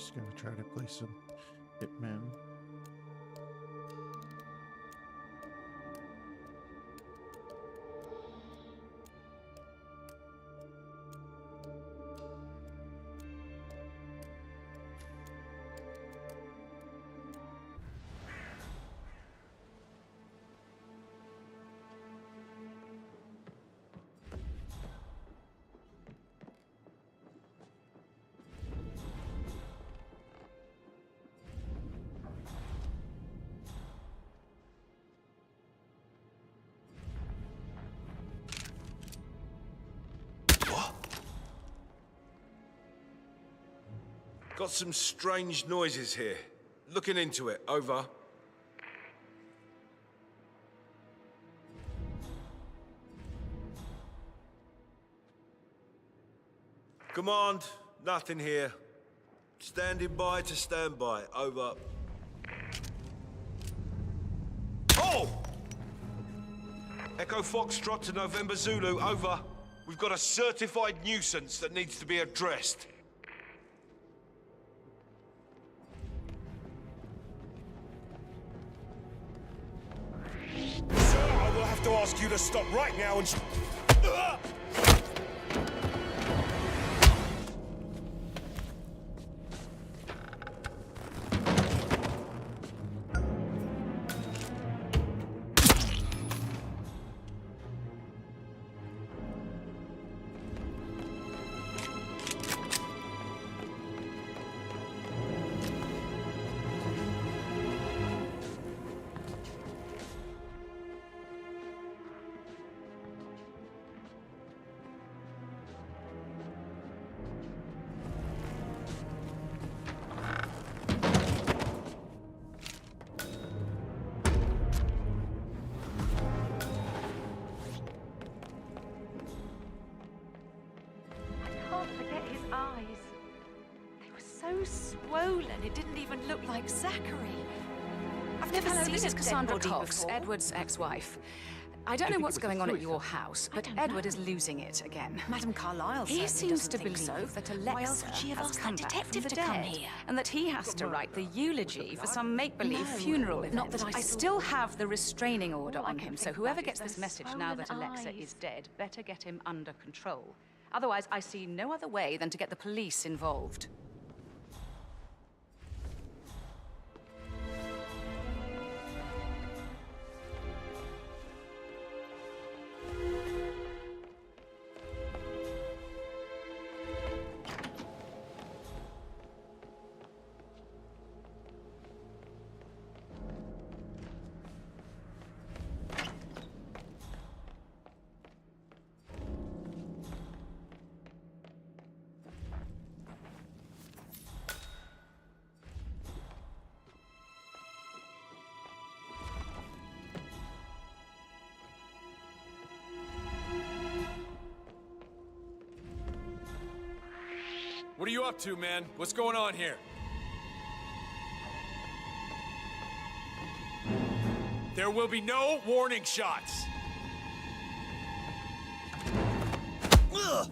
Just gonna try to play some Hitman. Got some strange noises here. Looking into it. Over. Command, nothing here. Standing by to stand by. Over. Oh! Echo Foxtrot to November Zulu. Over. We've got a certified nuisance that needs to be addressed. To ask you to stop right now and... Swollen, it didn't even look like Zachary. I've never Hello, seen this a is dead Cassandra body Cox, before. Edward's ex-wife. I don't know what's going on at your house, but Edward is losing it again. Madame Carlyle He certainly seems to doesn't think believe so. that Alexa Why else would she have has asked come that back detective from the to come dead, here? and that he has to write the eulogy for some make-believe No, funeral event. not that I I saw. still have the restraining order All I on can him, so think whoever about gets is this those message now that swollen Alexa eyes. is dead, better get him under control. Otherwise, I see no other way than to get the police involved. What are you up to, man? What's going on here? There will be no warning shots. Ugh.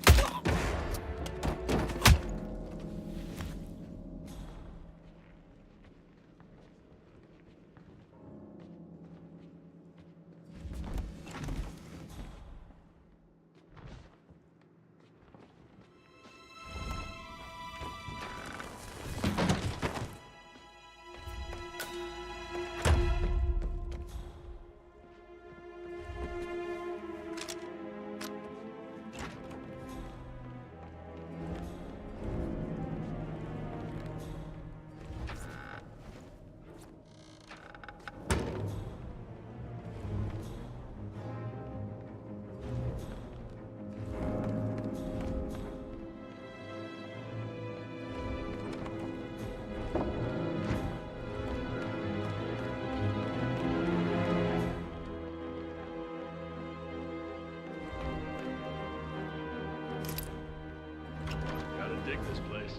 Dig this place.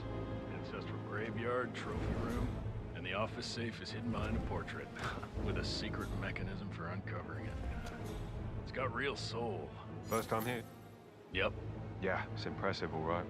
Ancestral graveyard, trophy room, and the office safe is hidden behind a portrait with a secret mechanism for uncovering it. It's got real soul. First time here? Yep. Yeah, it's impressive, all right.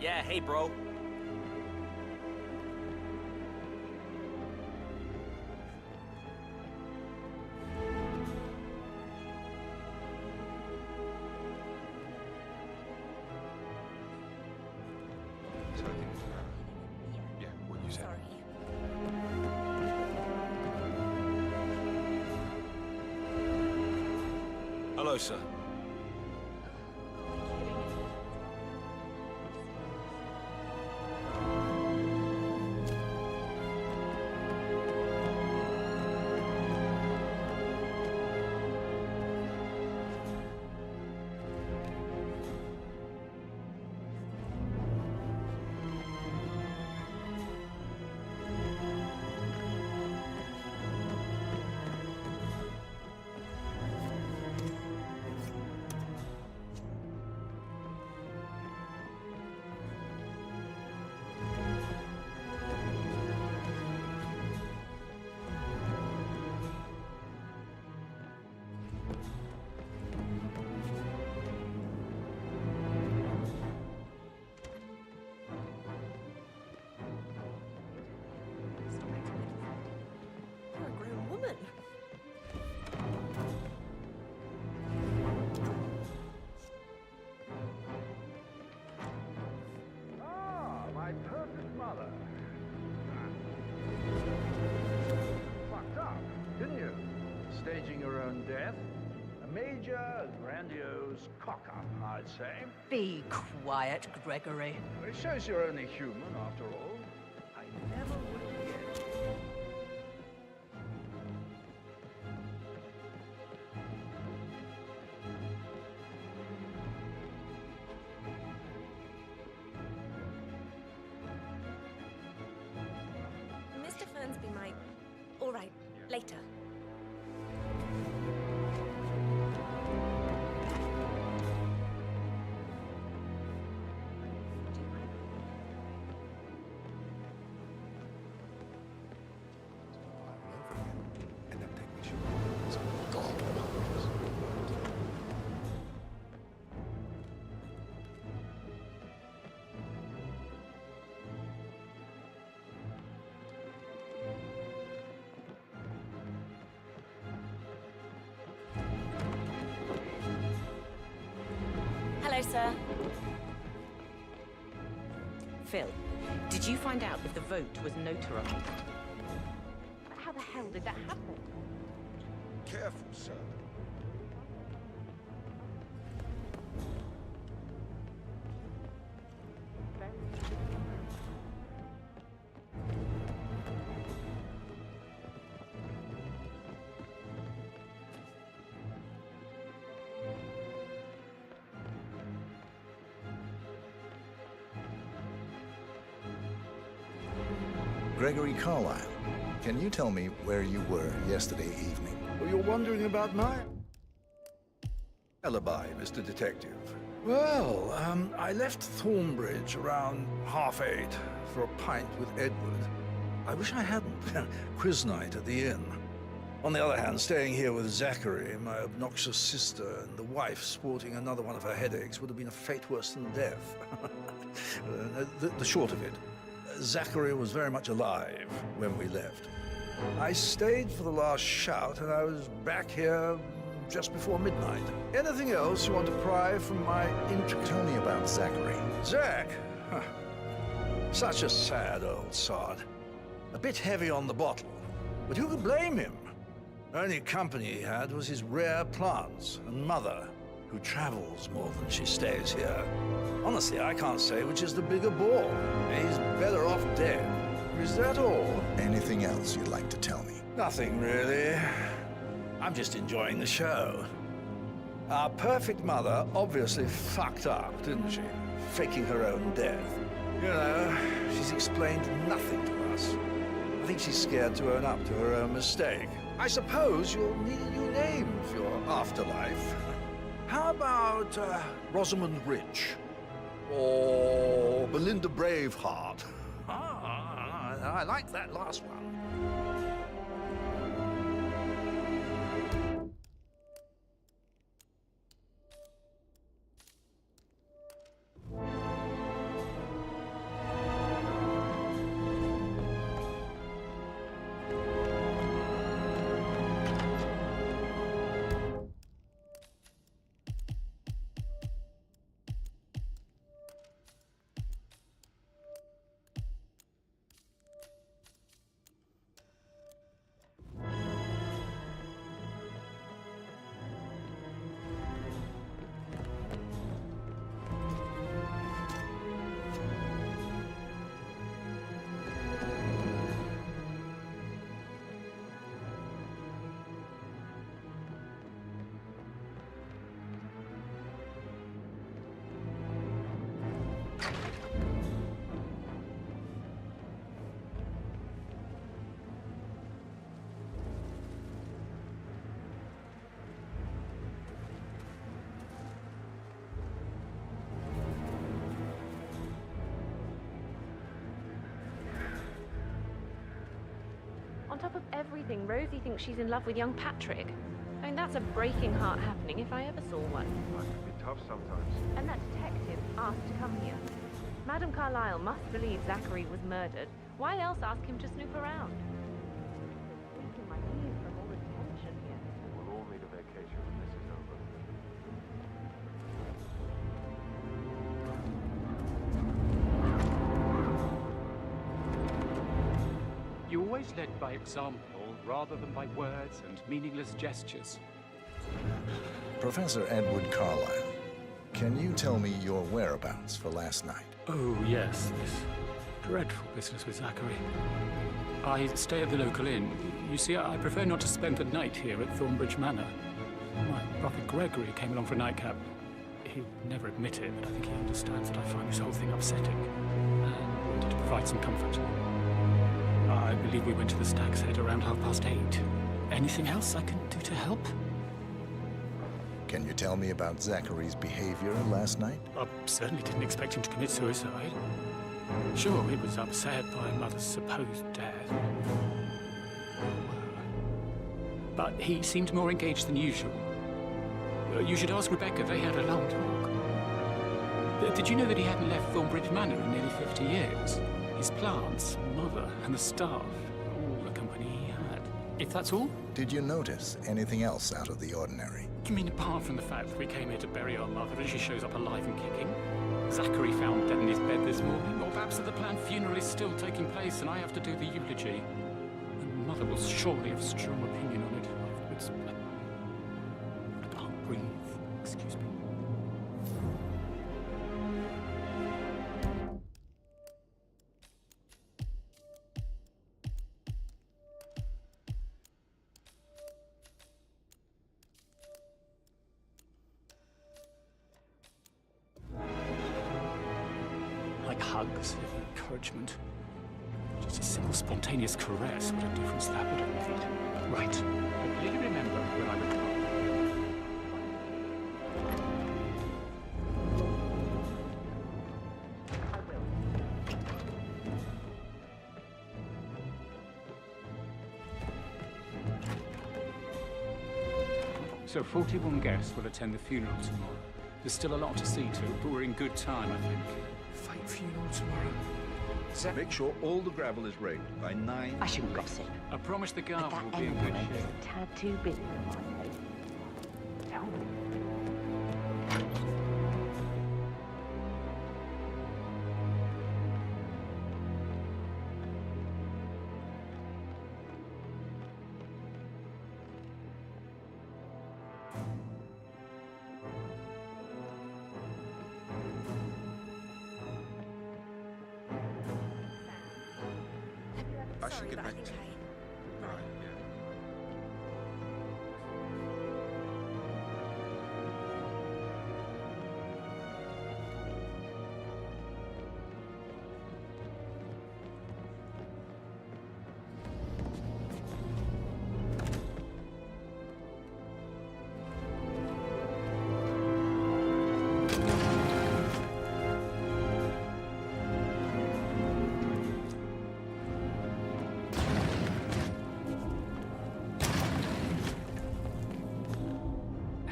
Yeah, hey, bro. So I think, yeah, what you said. Hello, sir. You're a grown woman. Ah, my perfect mother. Fucked up, didn't you? Staging your own death? A major, grandiose cock-up, I'd say. Be quiet, Gregory. It shows you're only human, after all. I never would have guessed. Mr. Fernsby might... All right, later. End up taking shit. Hello, sir. Phil, did you find out if the vote was notarized? How the hell did that happen? Careful, sir. Gregory Carlyle, can you tell me where you were yesterday evening? Well, you're wondering about my alibi, Mr. Detective. Well, I left Thornbridge around 8:30 for a pint with Edward. I wish I hadn't. Quiz night at the inn. On the other hand, staying here with Zachary, my obnoxious sister, and the wife sporting another one of her headaches would have been a fate worse than death. The short of it, Zachary was very much alive when we left. I stayed for the last shout, and I was back here just before midnight. Anything else you want to pry from my intricate... Tell me about Zachary. Zach? Huh. Such a sad old sod. A bit heavy on the bottle, but who could blame him? Only company he had was his rare plants and mother, who travels more than she stays here. Honestly, I can't say which is the bigger bore. He's better off dead. Is that all? Anything else you'd like to tell me? Nothing, really. I'm just enjoying the show. Our perfect mother obviously fucked up, didn't she? Faking her own death. You know, she's explained nothing to us. I think she's scared to own up to her own mistake. I suppose you'll need a new name for your afterlife. How about Rosamund Rich? Or Belinda Braveheart? I like that last one. of everything, Rosie thinks she's in love with young Patrick. I mean, that's a breaking heart happening if I ever saw one. Life can be tough sometimes. And that detective asked to come here. Madame Carlyle must believe Zachary was murdered. Why else ask him to snoop around? I'm sinking my knees from all the tension here. We'll all need a vacation when this is over. You always led by example rather than by words and meaningless gestures. Professor Edward Carlyle, can you tell me your whereabouts for last night? Oh, yes, this dreadful business with Zachary. I stay at the local inn. You see, I prefer not to spend the night here at Thornbridge Manor. My brother Gregory came along for a nightcap. He'll never admit it, but I think he understands that I find this whole thing upsetting and wanted to provide some comfort. I believe we went to the Stag's Head around 8:30. Anything else I can do to help? Can you tell me about Zachary's behavior last night? I certainly didn't expect him to commit suicide. Sure, he was upset by Mother's supposed death. But he seemed more engaged than usual. You should ask Rebecca, they had a long talk. Did you know that he hadn't left Thornbridge Manor in nearly 50 years? His plants, Mother, and the staff, all the company he had. If that's all? Did you notice anything else out of the ordinary? You mean apart from the fact that we came here to bury our mother and she shows up alive and kicking? Zachary found dead in his bed this morning? Or perhaps that the planned funeral is still taking place and I have to do the eulogy? And Mother will surely have a strong opinion on it afterwards. I can't breathe. Excuse me. Hugs, encouragement. Just a simple, spontaneous caress. What a difference that would have made. Right. But will you remember when I recover? So 41 guests will attend the funeral tomorrow. There's still a lot to see to, but we're in good time, I think. Fake funeral tomorrow. Make sure all the gravel is raked by 9. I shouldn't gossip. I promise the garden But will that be in good envelope is shape. a tad too big for my taste. Tell me. I should get back to you. Right, yeah.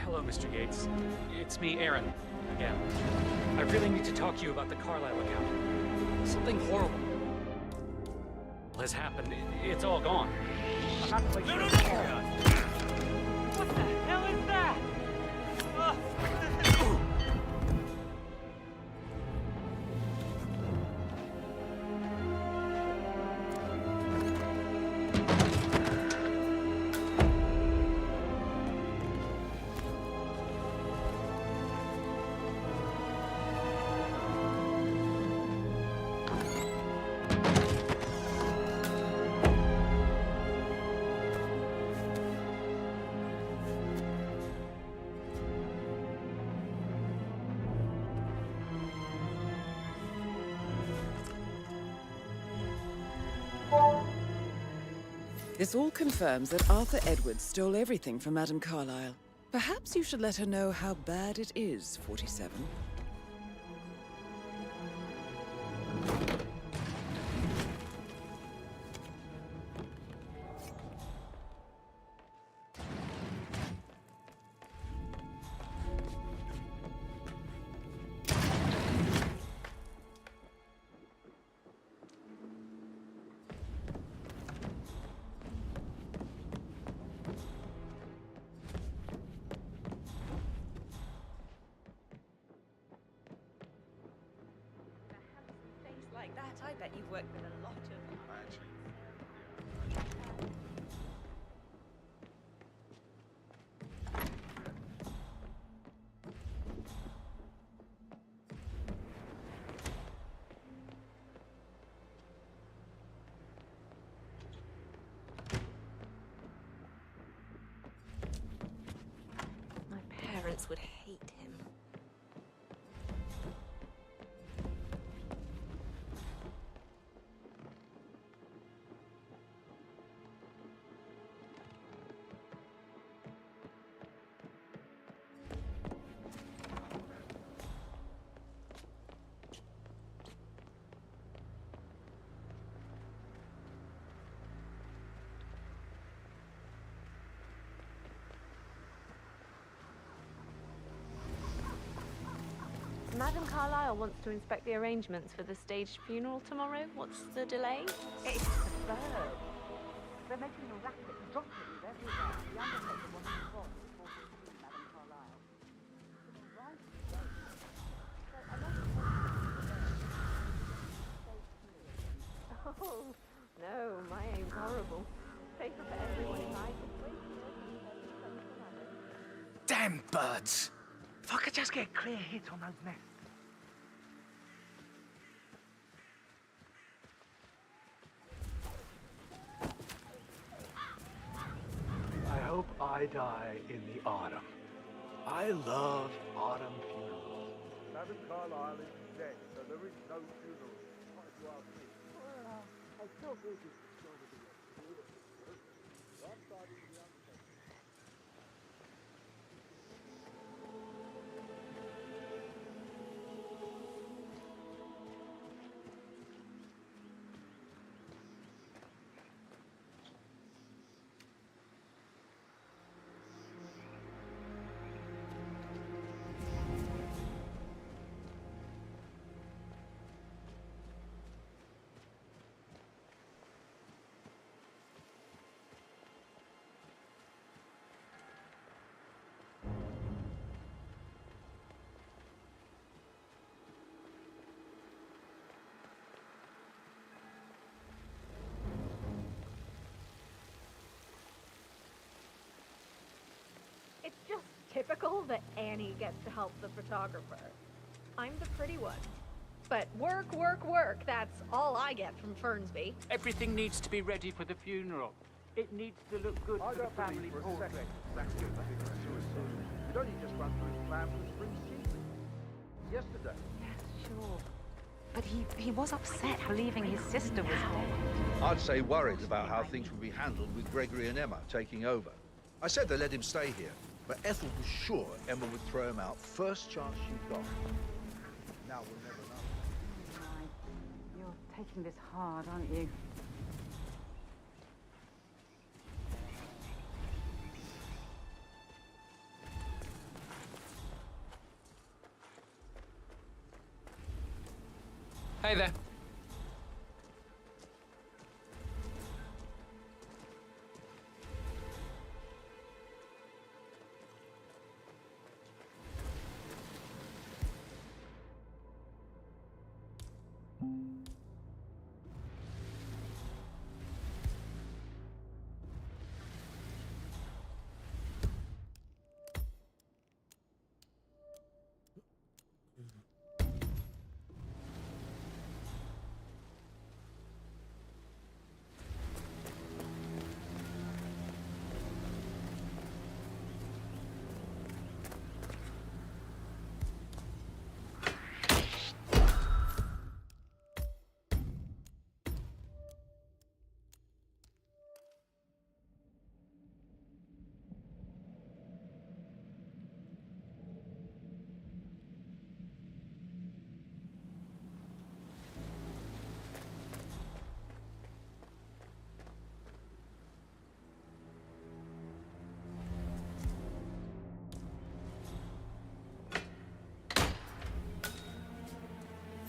Hello, Mr. Gates. It's me, Aaron, again. I really need to talk to you about the Carlyle account. Something horrible has happened. It's all gone. I'm not quite sure. What the hell is that? This all confirms that Arthur Edwards stole everything from Madame Carlyle. Perhaps you should let her know how bad it is, 47. bet you've worked with a lot of... My parents would hate him. Madam Carlyle wants to inspect the arrangements for the staged funeral tomorrow. What's the delay? It's superb. They're making a racket, dropping everywhere. The undertaker wants to inform before he sees Madam Carlyle. Oh, no, my aim's horrible. Safer for everyone if I could wait. Damn birds! If I could just get a clear hit on those nests. I hope I die in the autumn. I love autumn funerals. Madam Carlyle is dead, so there is no funeral. What if you ask me? Well, I still think it's going to be a funeral. I'm starting the undertaking. It's just typical that Annie gets to help the photographer. I'm the pretty one. But work, work, work. That's all I get from Fernsby. Everything needs to be ready for the funeral. It needs to look good for the family portrait. That's good. I think it's suicide. You'd only just run through his plan for the spring season. Yesterday. Yes, sure. But he was upset believing his sister was dead. I'd say worried about how things would be handled with Gregory and Emma taking over. I said they let him stay here, but Ethel was sure Emma would throw him out first chance she got. Now we'll never know. Right. You're taking this hard, aren't you? Hey there.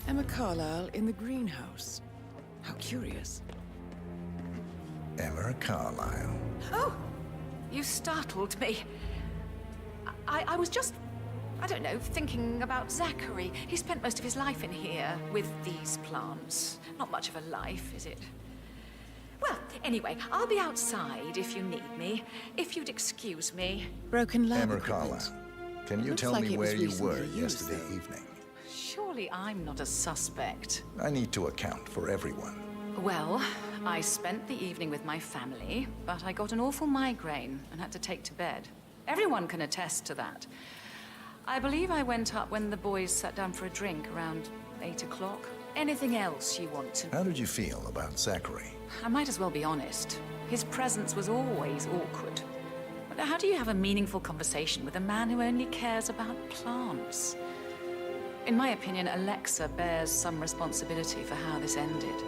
Emma Carlyle in the greenhouse. How curious. Emma Carlyle. Oh! You startled me. I was just I don't know, thinking about Zachary. He spent most of his life in here with these plants. Not much of a life, is it? Well, anyway, I'll be outside if you need me. If you'd excuse me. Broken lab Emma equipment. Carlyle, can you Looks tell like me it was where you recently were used, yesterday though. evening? Surely I'm not a suspect. I need to account for everyone. Well, I spent the evening with my family, but I got an awful migraine and had to take to bed. Everyone can attest to that. I believe I went up when the boys sat down for a drink around 8 o'clock. Anything else you want to know? How did you feel about Zachary? I might as well be honest. His presence was always awkward. But how do you have a meaningful conversation with a man who only cares about plants? In my opinion, Alexa bears some responsibility for how this ended.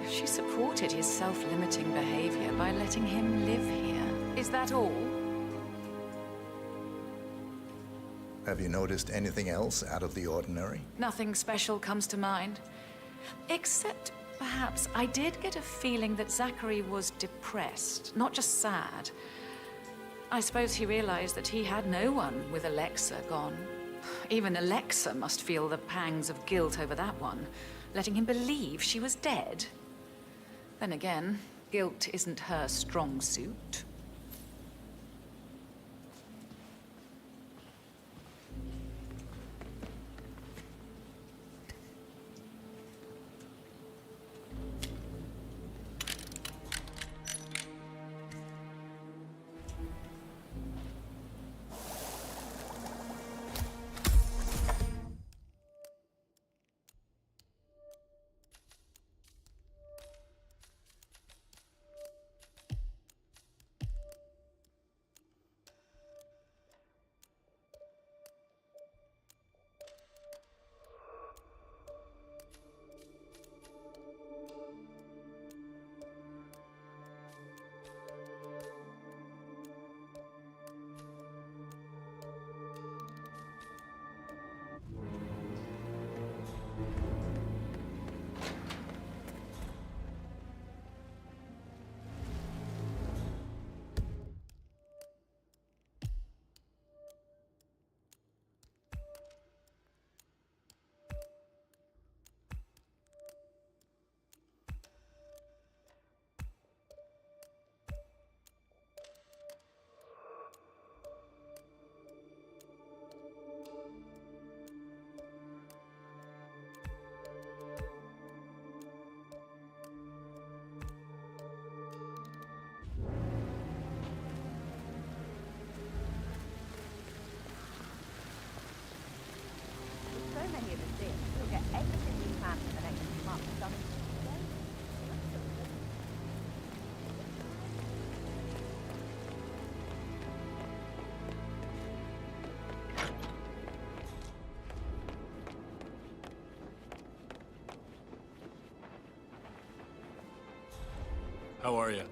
She supported his self-limiting behavior by letting him live here. Is that all? Have you noticed anything else out of the ordinary? Nothing special comes to mind. Except, perhaps, I did get a feeling that Zachary was depressed, not just sad. I suppose he realized that he had no one with Alexa gone. Even Alexa must feel the pangs of guilt over that one, letting him believe she was dead. Then again, guilt isn't her strong suit. So many of us here, we'll get everything we can for the next few months done in 2 days. How are you?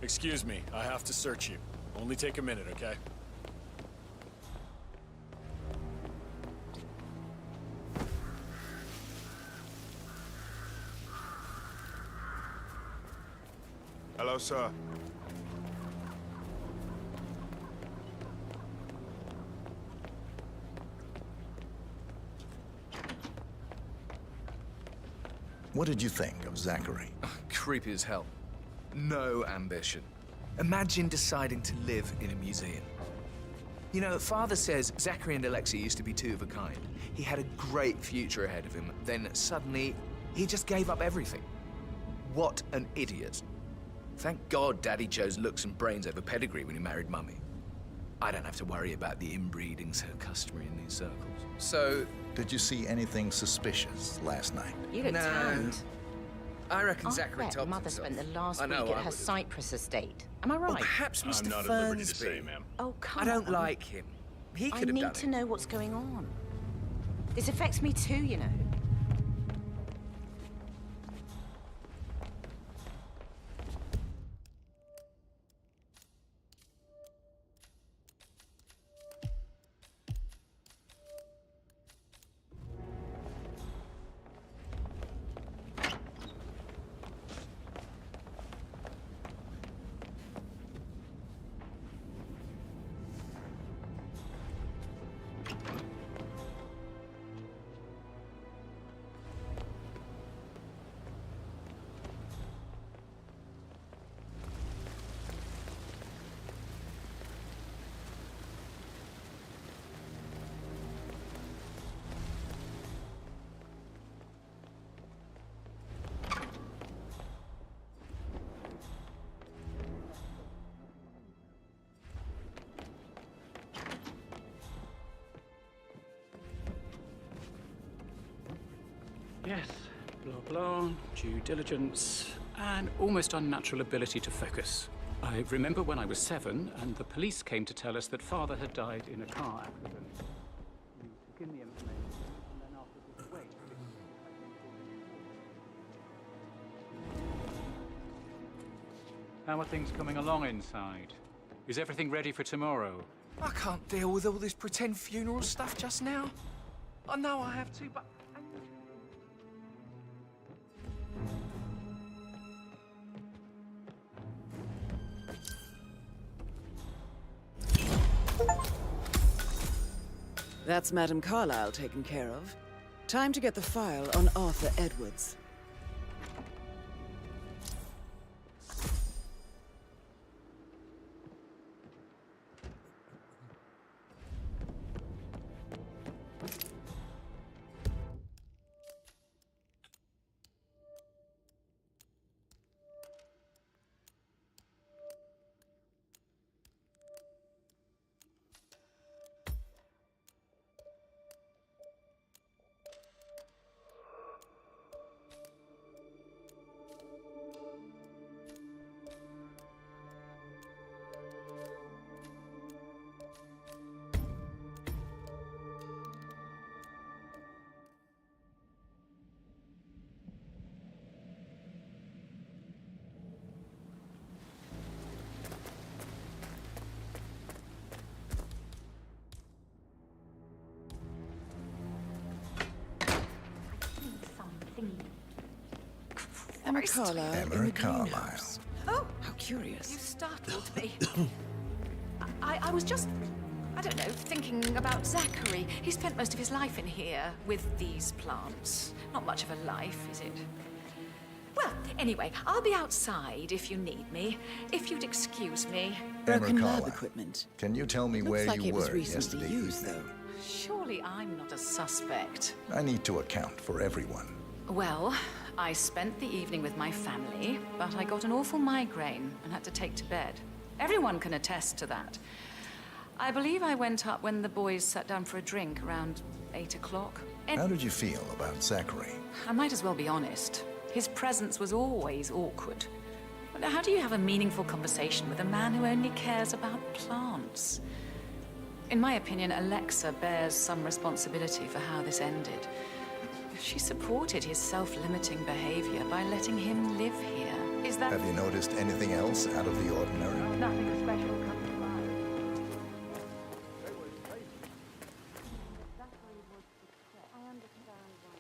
Excuse me, I have to search you. Only take a minute, okay? Hello, sir. What did you think of Zachary? Creepy as hell. No ambition. Imagine deciding to live in a museum. You know, Father says Zachary and Alexa used to be two of a kind. He had a great future ahead of him. Then suddenly, he just gave up everything. What an idiot. Thank God Daddy chose looks and brains over pedigree when he married Mummy. I don't have to worry about the inbreeding so customary in these circles. So... Did you see anything suspicious last night? You look tanned. I reckon I Zachary bet topped Mother himself. spent the last I know week at I her would've. Cyprus estate. Am I right? Or perhaps Mr. I'm not at liberty to say, Fernsby. ma'am. Oh, come I don't on. like him. He I could have need done to it. know what's going on. This affects me too, you know. Yes, blah blah, due diligence, and almost unnatural ability to focus. I remember when I was 7, and the police came to tell us that Father had died in a car accident. You took in the information, and then after this wait. How are things coming along inside? Is everything ready for tomorrow? I can't deal with all this pretend funeral stuff just now. I know I have to, but... That's Madame Carlyle taken care of. Time to get the file on Arthur Edwards. Emma Carlyle in the greenhouse. Oh! How curious. You startled me. I was just, I don't know, thinking about Zachary. He spent most of his life in here with these plants. Not much of a life, is it? Well, anyway, I'll be outside if you need me. If you'd excuse me. Broken Emma lab Carlyle, equipment. can you tell me Looks where like you it was were recently yesterday used, evening? though. Surely I'm not a suspect. I need to account for everyone. Well, I spent the evening with my family, but I got an awful migraine and had to take to bed. Everyone can attest to that. I believe I went up when the boys sat down for a drink around 8 o'clock. How did you feel about Zachary? I might as well be honest. His presence was always awkward. But how do you have a meaningful conversation with a man who only cares about plants? In my opinion, Alexa bears some responsibility for how this ended. She supported his self-limiting behavior by letting him live here. Is that... Have you noticed anything else out of the ordinary? Nothing special comes to mind. I understand why.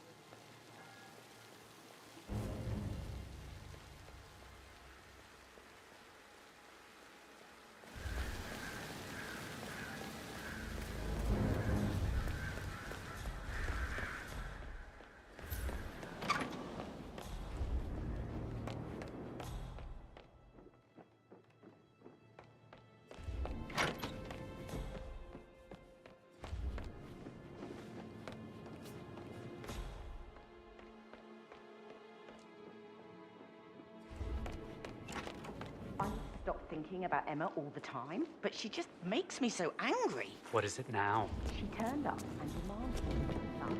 I stop thinking about Emma all the time, but she just makes me so angry. What is it now? She turned up and demanded some.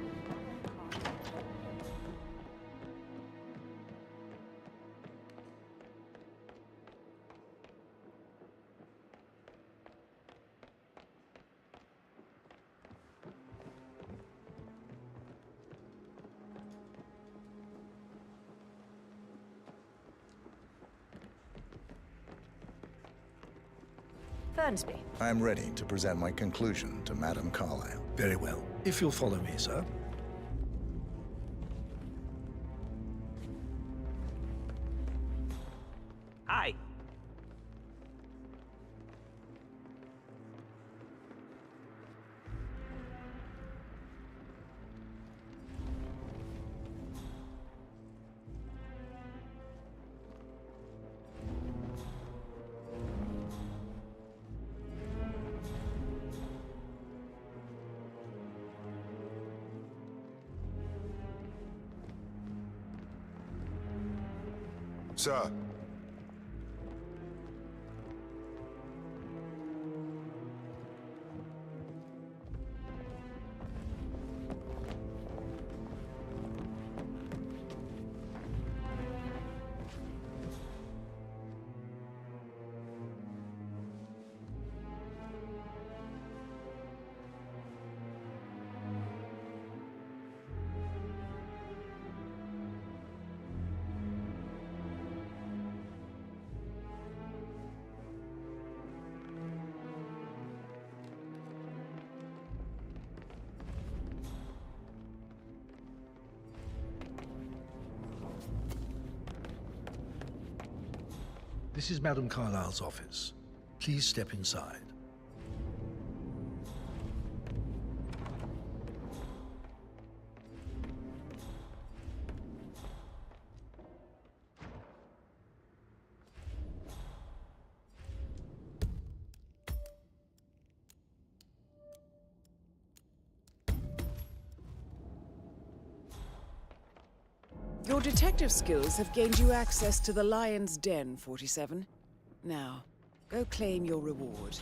Fernsby. I'm ready to present my conclusion to Madame Carlyle. Very well. If you'll follow me, sir. Hi. Sir. This is Madame Carlyle's office. Please step inside. Your detective skills have gained you access to the Lion's Den, 47. Now, go claim your reward.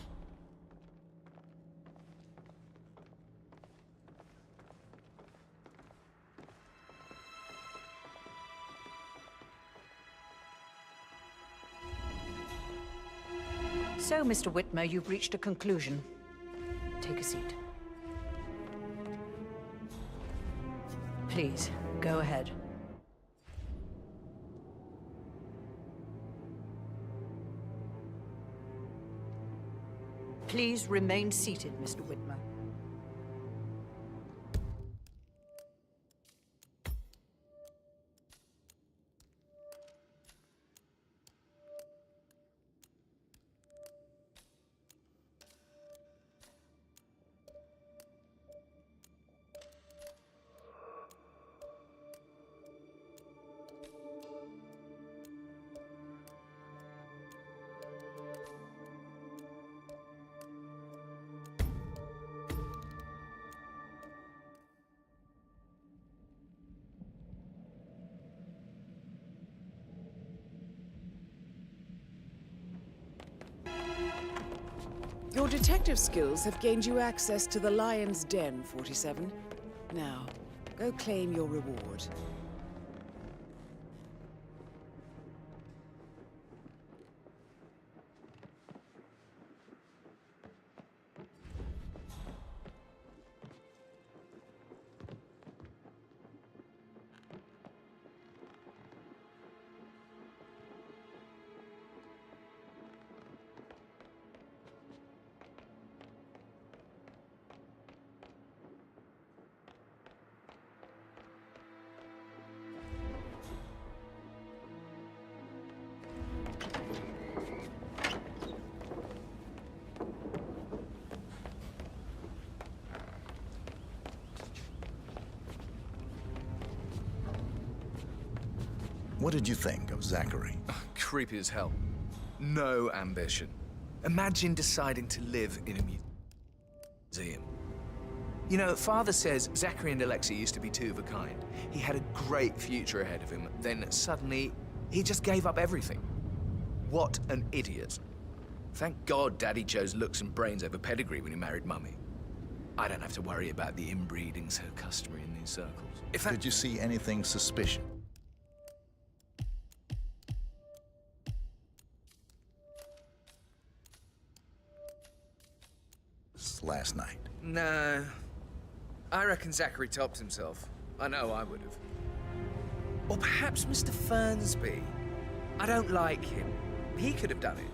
So, Mr. Whitmer, you've reached a conclusion. Take a seat. Please, go ahead. Please remain seated, Mr. Whitmer. Your detective skills have gained you access to the Lion's Den, 47. Now, go claim your reward. What did you think of Zachary? Creepy as hell. No ambition. Imagine deciding to live in a museum. You know, Father says Zachary and Alexei used to be two of a kind. He had a great future ahead of him, then suddenly, he just gave up everything. What an idiot. Thank God Daddy chose looks and brains over pedigree when he married Mummy. I don't have to worry about the inbreeding so customary in these circles. Did you see anything suspicious last night? No. I reckon Zachary topped himself. I know I would have. Or perhaps Mr. Fernsby. I don't like him. He could have done it.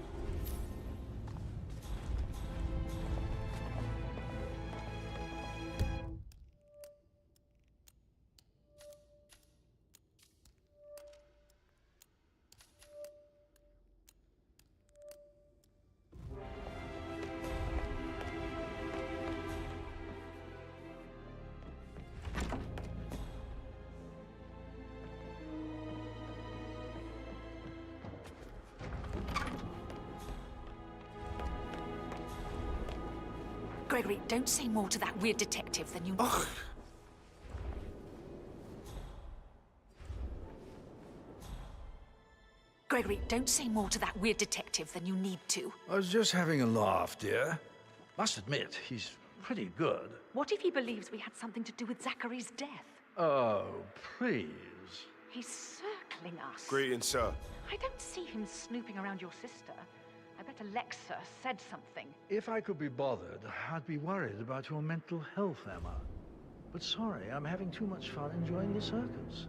Gregory, don't say more to that weird detective than you... Ugh. Gregory, don't say more to that weird detective than you need to. I was just having a laugh, dear. Must admit, he's pretty good. What if he believes we had something to do with Zachary's death? Oh, please. He's circling us. Greetings, sir. I don't see him snooping around your sister. I bet Alexa said something. If I could be bothered, I'd be worried about your mental health, Emma. But sorry, I'm having too much fun enjoying the circus.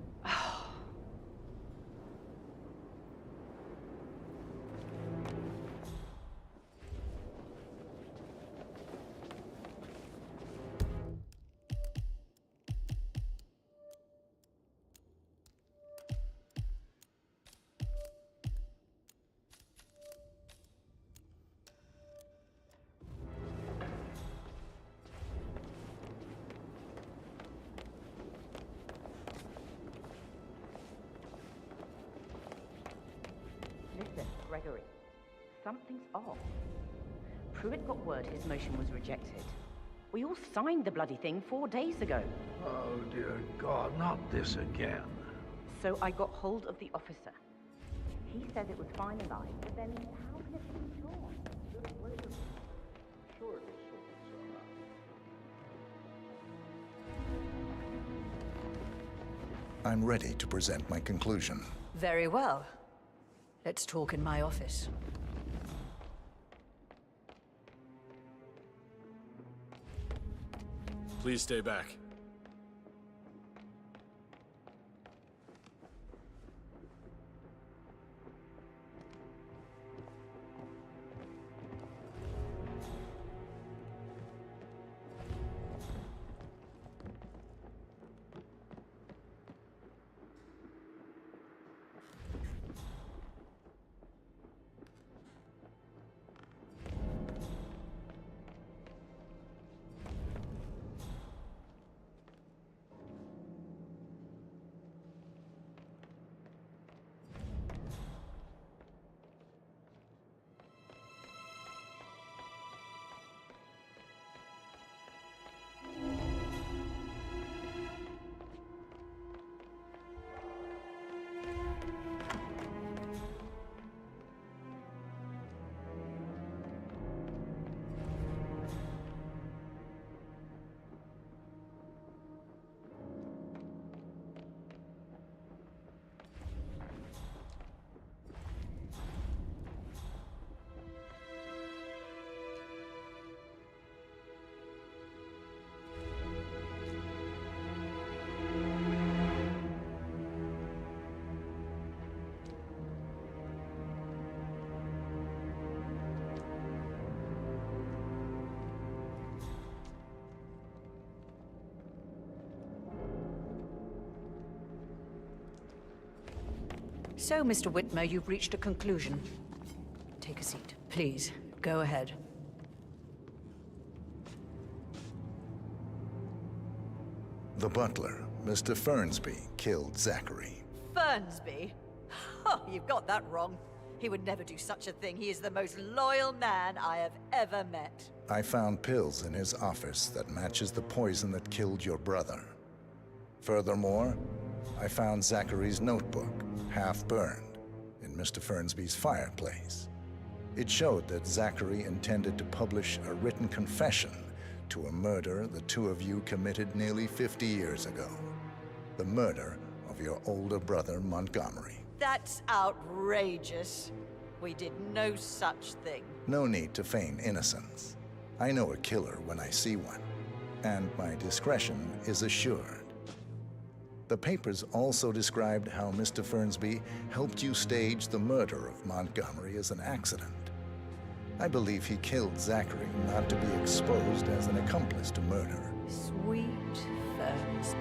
Listen, Gregory, something's off. Pruitt got word his motion was rejected. We all signed the bloody thing 4 days ago. Oh, dear God, not this again. So I got hold of the officer. He said it was finalized, but then how can it be withdrawn? Just wait a minute. Sure it will sort itself out. I'm ready to present my conclusion. Very well. Let's talk in my office. Please stay back. So, Mr. Whitmer, you've reached a conclusion. Take a seat. Please, go ahead. The butler, Mr. Fernsby, killed Zachary. Fernsby? Oh, you've got that wrong. He would never do such a thing. He is the most loyal man I have ever met. I found pills in his office that matches the poison that killed your brother. Furthermore, I found Zachary's notebook, half burned, in Mr. Fernsby's fireplace. It showed that Zachary intended to publish a written confession to a murder the two of you committed nearly 50 years ago. The murder of your older brother, Montgomery. That's outrageous. We did no such thing. No need to feign innocence. I know a killer when I see one, and my discretion is assured. The papers also described how Mr. Fernsby helped you stage the murder of Montgomery as an accident. I believe he killed Zachary not to be exposed as an accomplice to murder. Sweet Fernsby.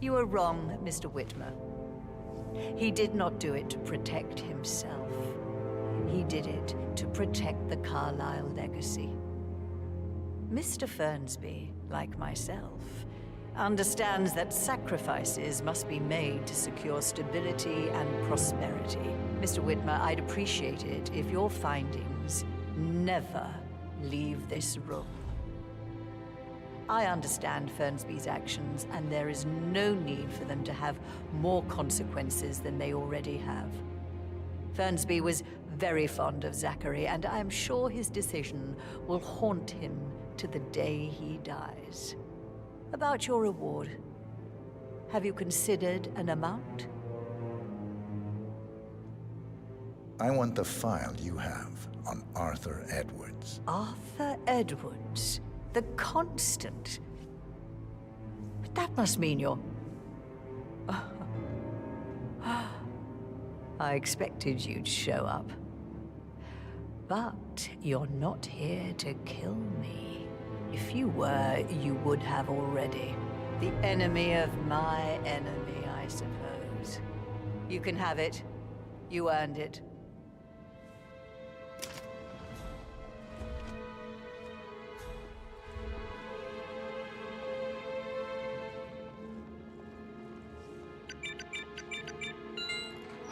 You are wrong, Mr. Whitmer. He did not do it to protect himself. He did it to protect the Carlyle legacy. Mr. Fernsby, like myself, understands that sacrifices must be made to secure stability and prosperity. Mr. Whitmer, I'd appreciate it if your findings never leave this room. I understand Fernsby's actions, and there is no need for them to have more consequences than they already have. Fernsby was very fond of Zachary, and I am sure his decision will haunt him to the day he dies. About your reward, have you considered an amount? I want the file you have on Arthur Edwards. Arthur Edwards, the Constant. But that must mean you're... I expected you'd show up. But you're not here to kill me. If you were, you would have already. The enemy of my enemy, I suppose. You can have it. You earned it.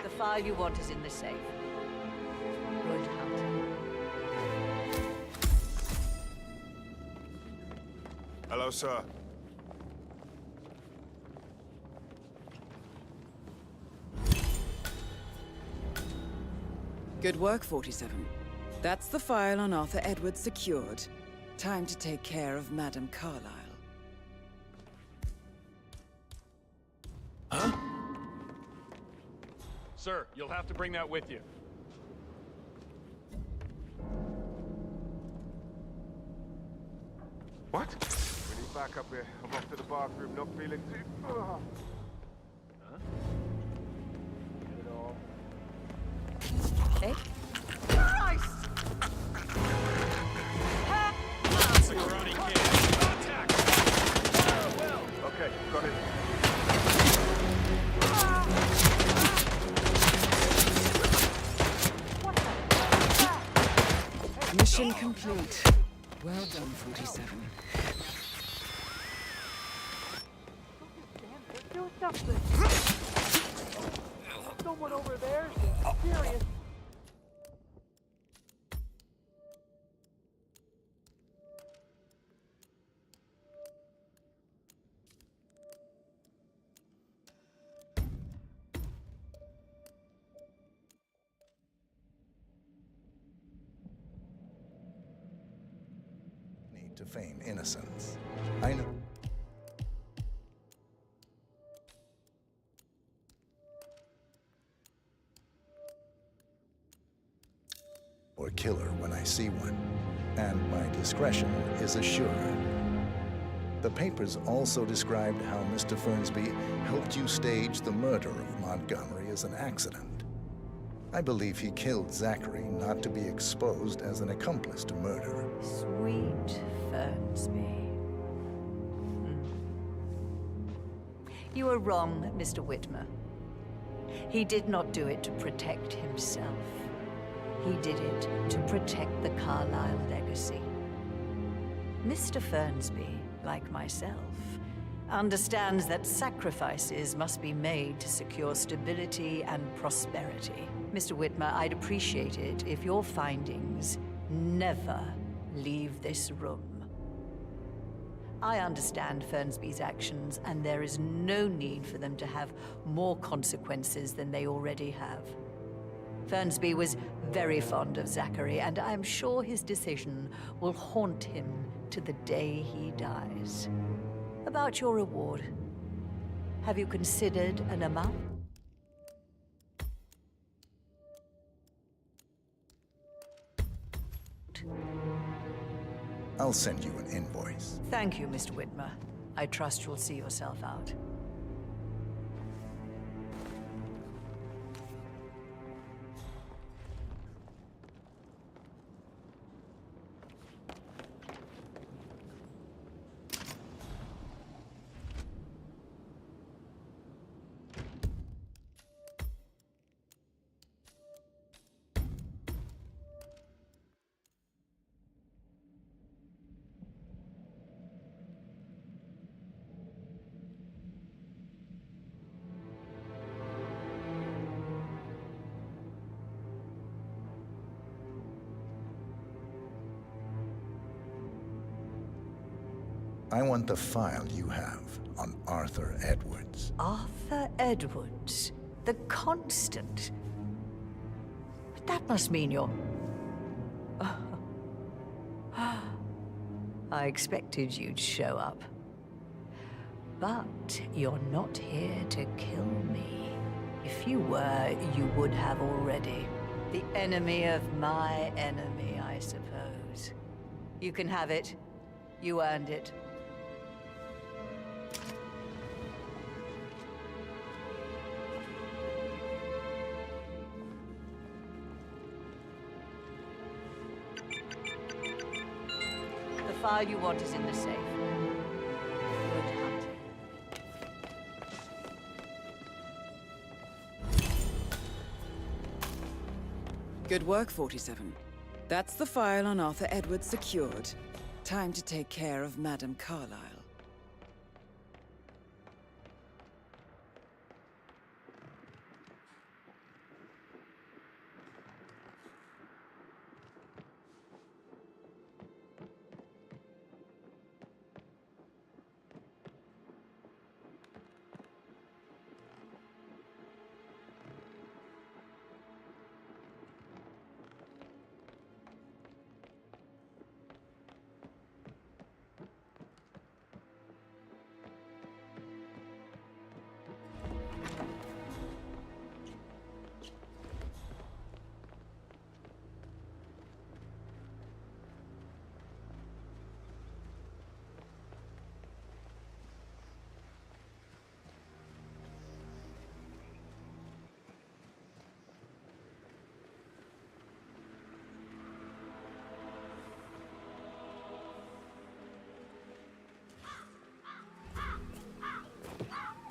The file you want is in the safe. Good hunting. Hello, sir. Good work, 47. That's the file on Arthur Edwards secured. Time to take care of Madame Carlyle. Huh? Sir, you'll have to bring that with you. What? We need backup here. I'm off to the bathroom, not feeling too... Huh? Get it all. Hey? Christ! It's a karate kid. Contact! Okay, got it. Mission complete. Well done, 47. Do something. Someone over there is serious. Need to feign innocence. I know. Or killer when I see one, and my discretion is assured. The papers also described how Mr. Fernsby helped you stage the murder of Montgomery as an accident. I believe he killed Zachary not to be exposed as an accomplice to murder. Sweet Fernsby. You are wrong, Mr. Whitmer. He did not do it to protect himself. He did it to protect the Carlyle legacy. Mr. Fernsby, like myself, understands that sacrifices must be made to secure stability and prosperity. Mr. Whitmer, I'd appreciate it if your findings never leave this room. I understand Fernsby's actions, and there is no need for them to have more consequences than they already have. Fernsby was very fond of Zachary, and I am sure his decision will haunt him to the day he dies. About your reward, have you considered an amount? I'll send you an invoice. Thank you, Mr. Whitmer. I trust you'll see yourself out. I want the file you have on Arthur Edwards. Arthur Edwards, the Constant. But that must mean you're... I expected you'd show up. But you're not here to kill me. If you were, you would have already. The enemy of my enemy, I suppose. You can have it. You earned it. The file you want is in the safe. Good hunting. Good work, 47. That's the file on Arthur Edwards secured. Time to take care of Madame Carlyle.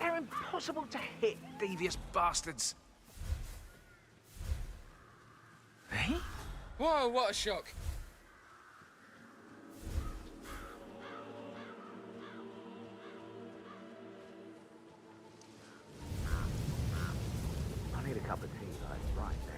They're impossible to hit, devious bastards. Eh? Whoa, what a shock. I need a cup of tea, like, right now.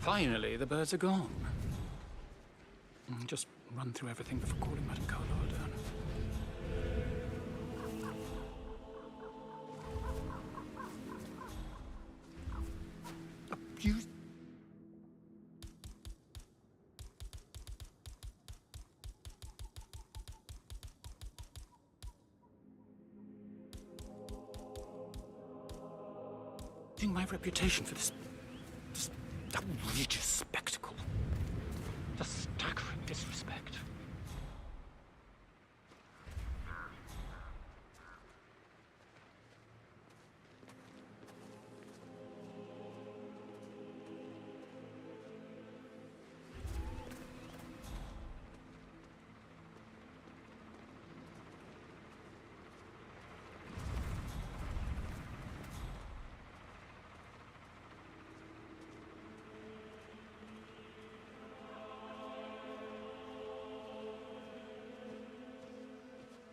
Finally, the birds are gone. Just run through everything before calling Madame Carlyle down. You... my reputation for this outrageous spectacle. The staggering disrespect.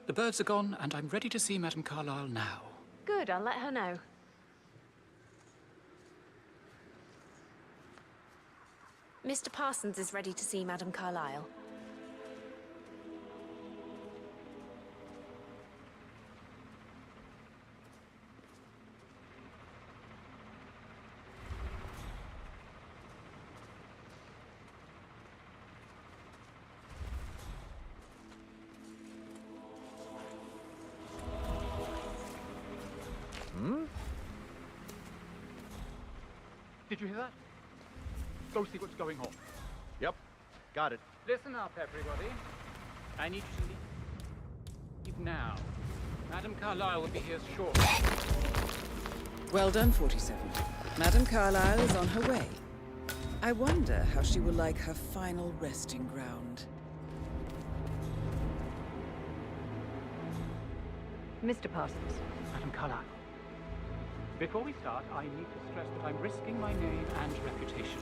The birds are gone, and I'm ready to see Madame Carlyle now. Good, I'll let her know. Mr. Parsons is ready to see Madame Carlyle. Hmm? Did you hear that? Go see what's going on. Yep, got it. Listen up, everybody. I need you to leave now. Madam Carlyle will be here shortly. Well done, 47. Madam Carlyle is on her way. I wonder how she will like her final resting ground. Mr. Parsons. Madam Carlyle. Before we start, I need to stress that I'm risking my name and reputation.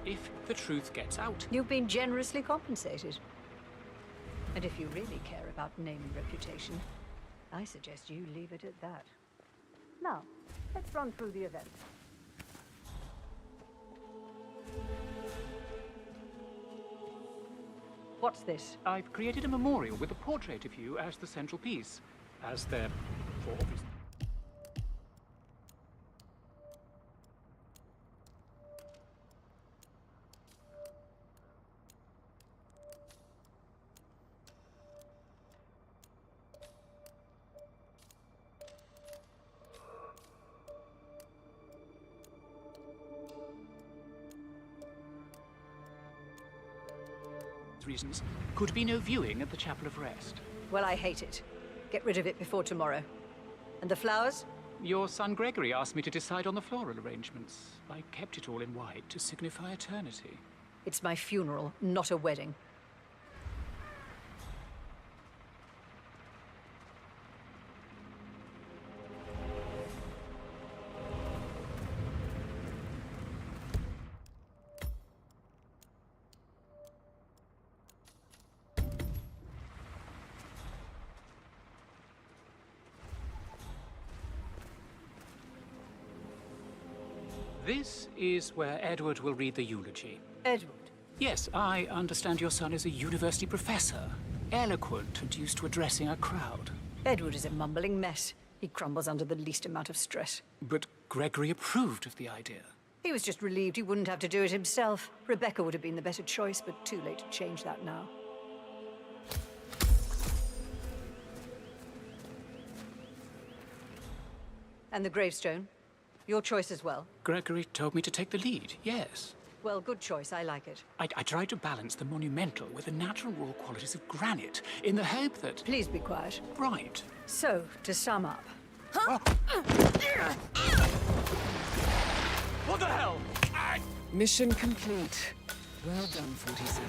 If the truth gets out... You've been generously compensated. And if you really care about name and reputation, I suggest you leave it at that. Now, let's run through the event. What's this? I've created a memorial with a portrait of you as the central piece. As there... for obvious... reasons, could be no viewing at the Chapel of Rest. Well, I hate it. Get rid of it before tomorrow. And the flowers? Your son Gregory asked me to decide on the floral arrangements. I kept it all in white to signify eternity. It's my funeral, not a wedding. This is where Edward will read the eulogy. Edward? Yes, I understand your son is a university professor. Eloquent and used to addressing a crowd. Edward is a mumbling mess. He crumbles under the least amount of stress. But Gregory approved of the idea. He was just relieved he wouldn't have to do it himself. Rebecca would have been the better choice, but too late to change that now. And the gravestone? Your choice as well. Gregory told me to take the lead, yes. Well, good choice. I like it. I tried to balance the monumental with the natural raw qualities of granite, in the hope that... Please be quiet. Right. So, to sum up... What the hell? Mission complete. Well done, 47.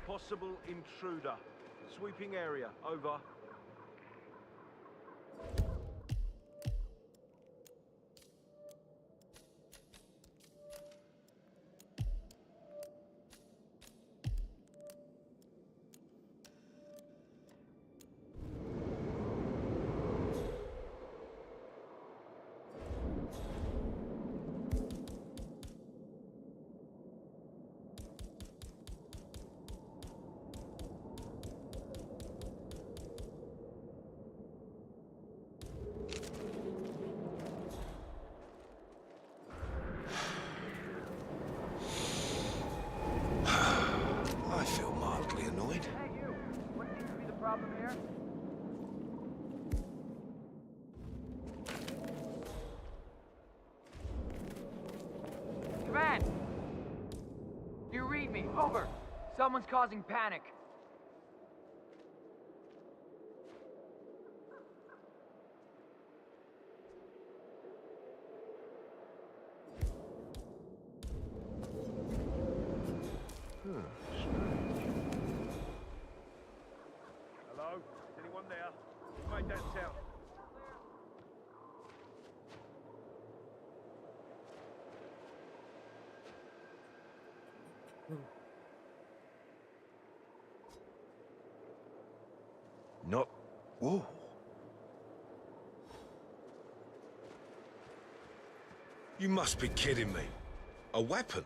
Possible intruder. Sweeping area. Over. I feel mildly annoyed. Hey, you. What seems to be the problem here? Command! You read me. Over. Someone's causing panic. Hello? Is anyone there? Who made that sound? Not... Whoa. You must be kidding me. A weapon?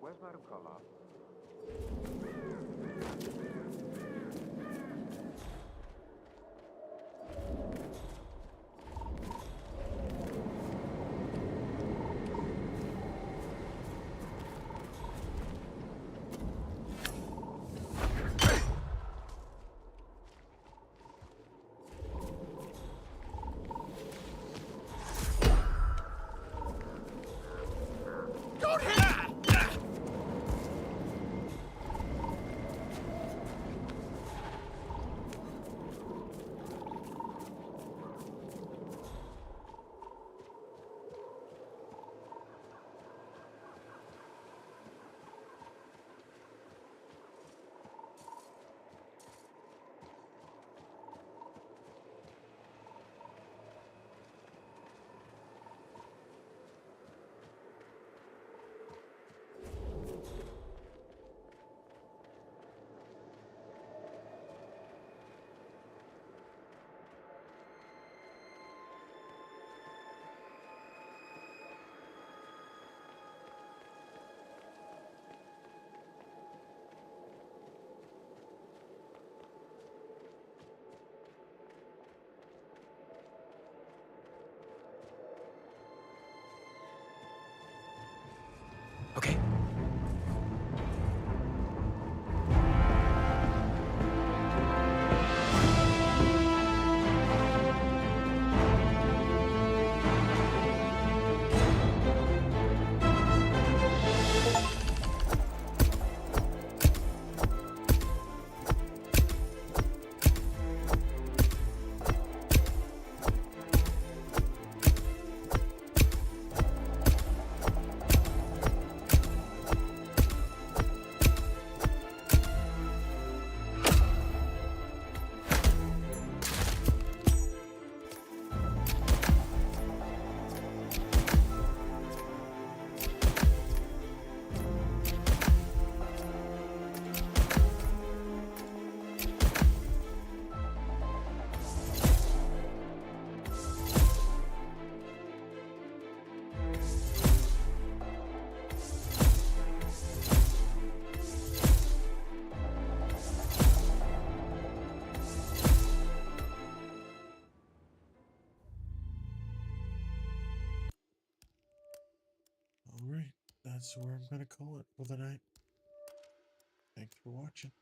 Where's Madam Carlyle? Okay. Alright, that's where I'm gonna call it for the night. Thanks for watching.